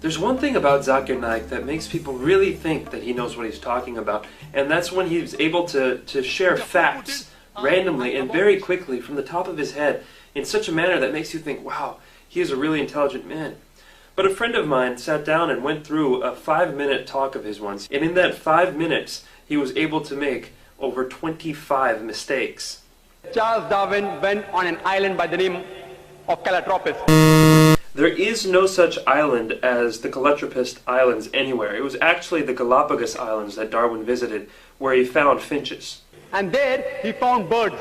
There's one thing about Zakir Naik that makes people really think that he knows what he's talking about, and that's when he's able to share facts randomly and very quickly from the top of his head in such a manner that makes you think, wow, he is a really intelligent man. But a friend of mine sat down and went through a 5-minute talk of his once, and in that 5 minutes he was able to make over 25 mistakes. Charles Darwin went on an island by the name of Calotropis. There is no such island as the Calotropis Islands anywhere. It was actually the Galapagos Islands that Darwin visited, where he found finches. And there he found birds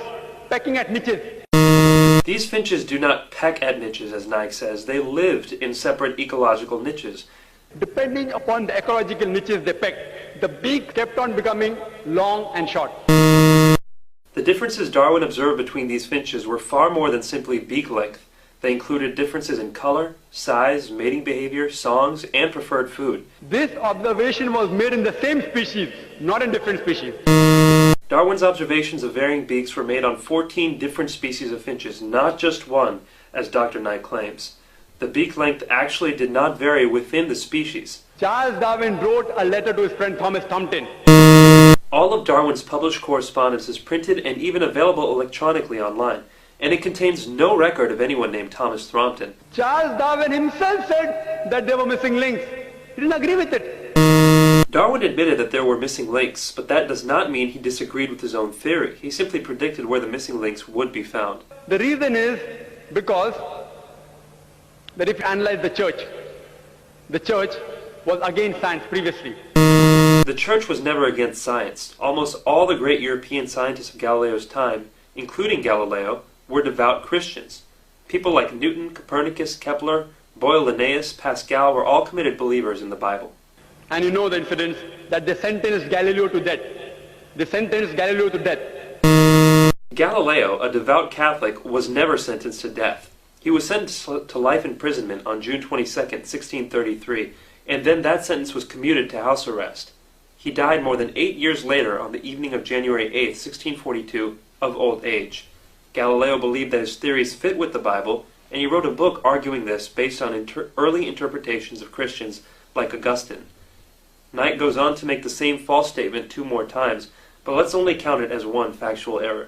pecking at niches. These finches do not peck at niches, as Naik says. They lived in separate ecological niches. Depending upon the ecological niches they pecked, the beak kept on becoming long and short. The differences Darwin observed between these finches were far more than simply beak length. They included differences in color, size, mating behavior, songs, and preferred food. This observation was made in the same species, not in different species. Darwin's observations of varying beaks were made on 14 different species of finches, not just one, as Dr. Naik claims. The beak length actually did not vary within the species. Charles Darwin wrote a letter to his friend Thomas Tomton. All of Darwin's published correspondence is printed and even available electronically online, and it contains no record of anyone named Thomas Thrompton. Charles Darwin himself said that there were missing links. He didn't agree with it. Darwin admitted that there were missing links, but that does not mean he disagreed with his own theory. He simply predicted where the missing links would be found. The reason is because that if you analyze the church was against science previously. The church was never against science. Almost all the great European scientists of Galileo's time, including Galileo, were devout Christians. People like Newton, Copernicus, Kepler, Boyle, Linnaeus, Pascal were all committed believers in the Bible. And you know the incidents that they sentenced Galileo to death. Galileo, a devout Catholic, was never sentenced to death. He was sentenced to life imprisonment on June 22, 1633, and then that sentence was commuted to house arrest. He died more than 8 years later on the evening of January 8, 1642, of old age. Galileo believed that his theories fit with the Bible, and he wrote a book arguing this based on early interpretations of Christians like Augustine. Naik goes on to make the same false statement 2 more times, but let's only count it as one factual error.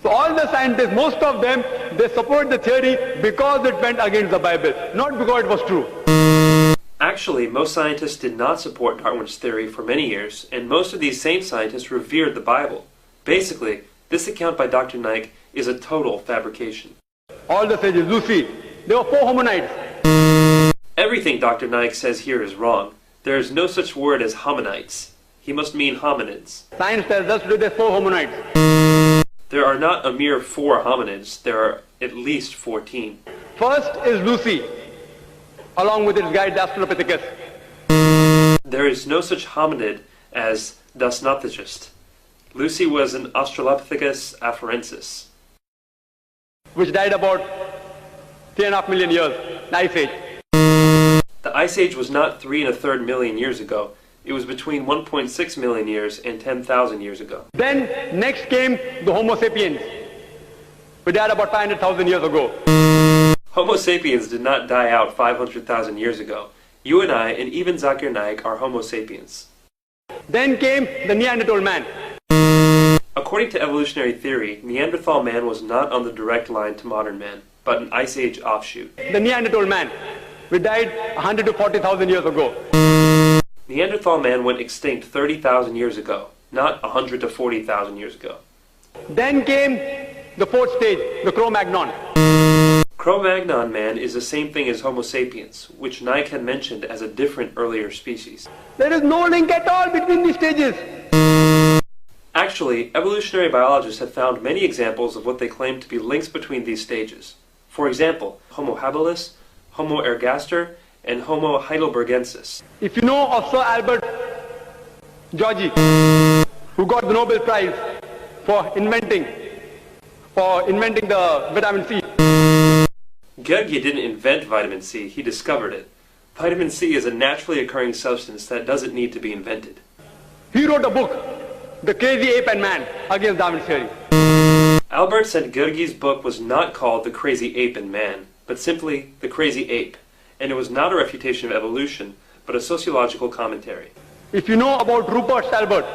So all the scientists, most of them, they support the theory because it went against the Bible, not because it was true. Actually, most scientists did not support Darwin's theory for many years, and most of these same scientists revered the Bible. Basically, this account by Dr. Naik is a total fabrication. All the sages, Lucy, there were 4 hominids. Everything Dr. Naik says here is wrong. There is no such word as hominids. He must mean hominids. Science tells us there are 4 hominids. There are not a mere 4 hominids. There are at least 14. First is Lucy, along with its guide Australopithecus. There is no such hominid as Dasnopithecus. Lucy was an Australopithecus afarensis, which died about 3.5 million years, the Ice Age. The Ice Age was not 3 1/3 million years ago. It was between 1.6 million years and 10,000 years ago. Then next came the Homo sapiens, who died about 500,000 years ago. Homo sapiens did not die out 500,000 years ago. You and I, and even Zakir Naik, are Homo sapiens. Then came the Neanderthal man. According to evolutionary theory, Neanderthal man was not on the direct line to modern man, but an Ice Age offshoot. The Neanderthal man, we died 100 to 40,000 years ago. Neanderthal man went extinct 30,000 years ago, not 100 to 40,000 years ago. Then came the 4th stage, the Cro-Magnon. Cro-Magnon man is the same thing as Homo sapiens, which Naik had mentioned as a different earlier species. There is no link at all between these stages. Actually, evolutionary biologists have found many examples of what they claim to be links between these stages. For example, Homo habilis, Homo ergaster, and Homo heidelbergensis. If you know of Sir Albert Georgi, who got the Nobel Prize for inventing the vitamin C. Georgi didn't invent vitamin C, he discovered it. Vitamin C is a naturally occurring substance that doesn't need to be invented. He wrote a book, The Crazy Ape and Man, against Darwin's theory. Albert said Georgi's book was not called The Crazy Ape and Man, but simply The Crazy Ape, and it was not a refutation of evolution, but a sociological commentary. If you know about Rupert Stalbert,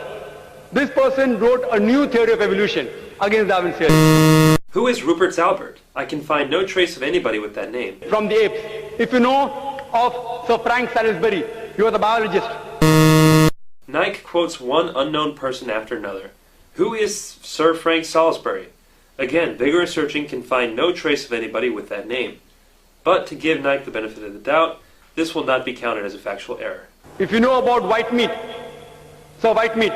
this person wrote a new theory of evolution against Darwin's theory. Who is Rupert Stalbert? I can find no trace of anybody with that name. From the apes. If you know of Sir Frank Salisbury, he was a biologist. Naik quotes one unknown person after another. Who is Sir Frank Salisbury? Again, vigorous searching can find no trace of anybody with that name. But to give Naik the benefit of the doubt, this will not be counted as a factual error. If you know about Whitemeat, Sir Whitemeat.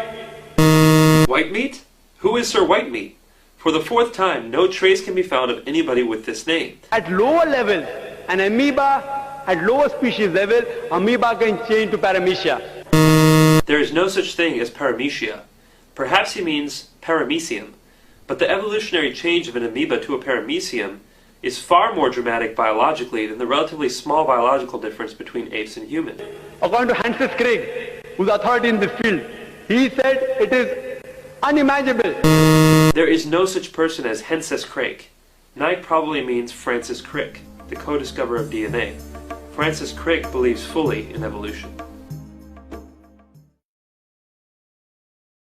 Whitemeat? Who is Sir Whitemeat? For the fourth time, no trace can be found of anybody with this name. At lower levels, an amoeba, at lower species level, amoeba can change to paramecia. There is no such thing as paramecia. Perhaps he means paramecium. But the evolutionary change of an amoeba to a paramecium is far more dramatic biologically than the relatively small biological difference between apes and humans. According to Francis Crick, who's authority in this field, he said it is unimaginable. There is no such person as Francis Crick. Naik probably means Francis Crick, the co-discoverer of DNA. Francis Crick believes fully in evolution.